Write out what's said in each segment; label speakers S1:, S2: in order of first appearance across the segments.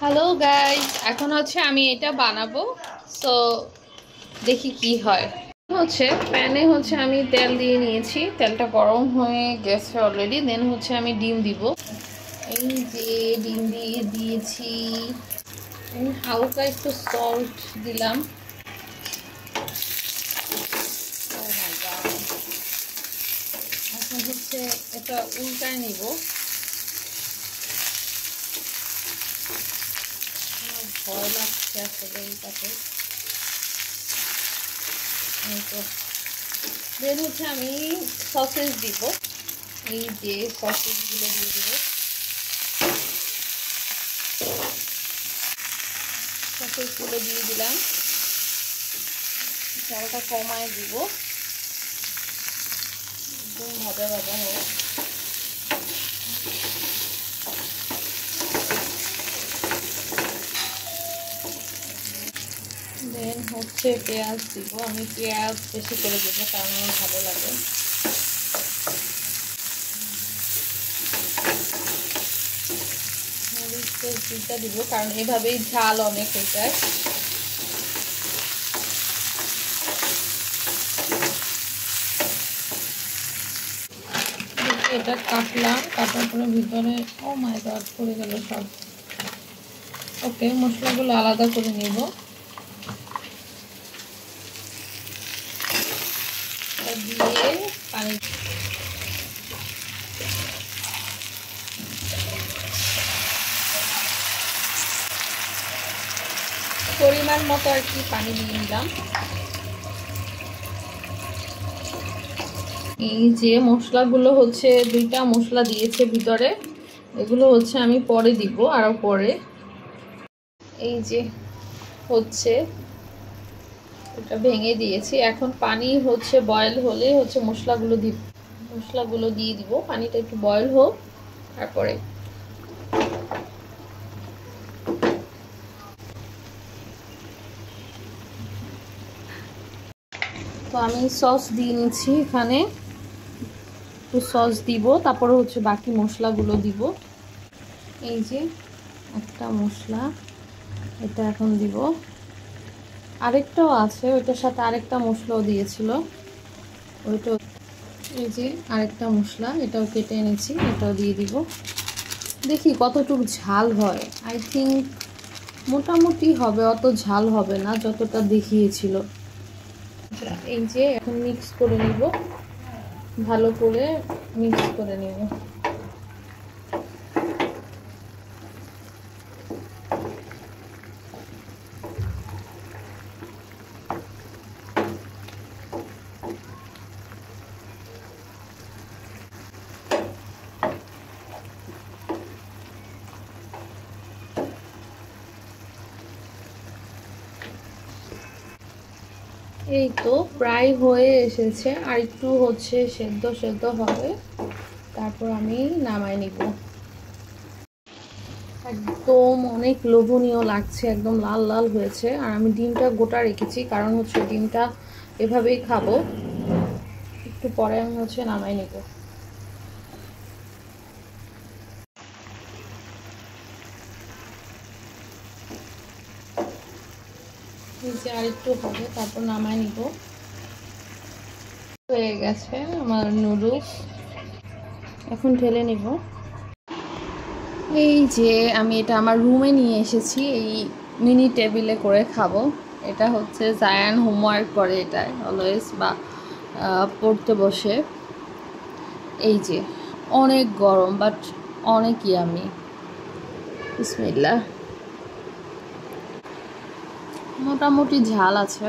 S1: Hello guys, এখন হচ্ছে আমি এটা বানাবো। সো দেখি কি হয়। হচ্ছে প্যানে হচ্ছে আমি তেল দিয়ে নিয়েছি, তেলটা গরম হয়ে গেছে অলরেডি। দেন হচ্ছে আমি ডিম দিব। এই যে ডিম দিয়ে দিয়েছি, হালকা একটু সল্ট দিলাম। এখন হচ্ছে এটা উল্টায় নিব। ভয় লাগছে আসলে এইটাতে। দেন হচ্ছে আমি সসেজ দিব। এই যে সসেজগুলো দিয়ে দিব। সসেজগুলো দিয়ে দিলাম, চালটা কমায় দিব, একদম ভাজা ভাজা হোক। দেন হচ্ছে পেঁয়াজ দিব। আমি পেঁয়াজ বেশি করে দেবো কারণ আমার ভালো লাগে। মরিচ দুইটা দিব কারণ এভাবেই ঝাল অনেক হয়ে যায়। এটা কাটলাম, কাটার পরে ভিতরে ও মাই গড পড়ে গেল সব। ওকে, মশলাগুলো আলাদা করে নিব। দিয়ে পানি, পরিমাণ মতো আর কি পানি দিয়ে নিলাম। এই যে মশলাগুলো হচ্ছে দুইটা মশলা দিয়েছে ভিতরে, এগুলো হচ্ছে আমি পরে দিব আরো পরে। এই যে হচ্ছে এটা ভেঙে দিয়েছি। এখন পানি হচ্ছে বয়েল হলে হচ্ছে মশলাগুলো দিয়ে দিব। পানিটা একটু বয়েল হোক তারপরে। তো আমি সস দিয়ে নিচ্ছি এখানে, একটু সস দিব, তারপরে হচ্ছে বাকি মশলাগুলো দিব। এই যে একটা মশলা, এটা এখন দিব। আরেকটাও আছে, ওইটার সাথে আরেকটা মশলাও দিয়েছিল ওইটা। এই যে আরেকটা মশলা, এটাও কেটে এনেছি, এটাও দিয়ে দিব। দেখি কতটুকু ঝাল হয়। আই থিঙ্ক মোটামুটি হবে, অত ঝাল হবে না যতটা দেখিয়েছিল। এই যে এখন মিক্স করে নিব, ভালো করে মিক্স করে নিব। এই তো প্রায় হয়ে এসেছে, আর একটু হচ্ছে সেদ্ধ সেদ্ধ হবে, তারপর আমি নামাই নিব। একদম অনেক লোভনীয় লাগছে, একদম লাল লাল হয়েছে। আর আমি ডিমটা গোটা রেখেছি কারণ হচ্ছে ডিমটা এভাবেই খাবো। একটু পরে আমি হচ্ছে নামাই নিব। নিচে আর একটু হবে, তারপর নামাই নিব। হয়ে গেছে আমার নুডলস, এখন ঢেলে নিব। এই যে আমি এটা আমার রুমে নিয়ে এসেছি, এই মিনি টেবিলে করে খাবো। এটা হচ্ছে জায়ান হোমওয়ার্ক করে এটাই অলওয়েজ, বা পড়তে বসে। এই যে অনেক গরম বাট অনেক ইয়ামি। বিসমিল্লাহ। মোটামুটি ঝাল আছে।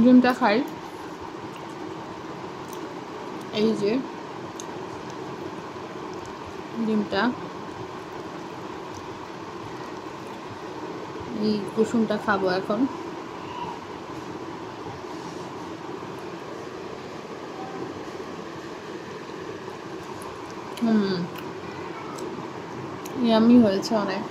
S1: ডিমটা খাই। এই যে ডিমটা, এই কুসুমটা খাবো এখন। ইয়ামি হয়েছে অনেক।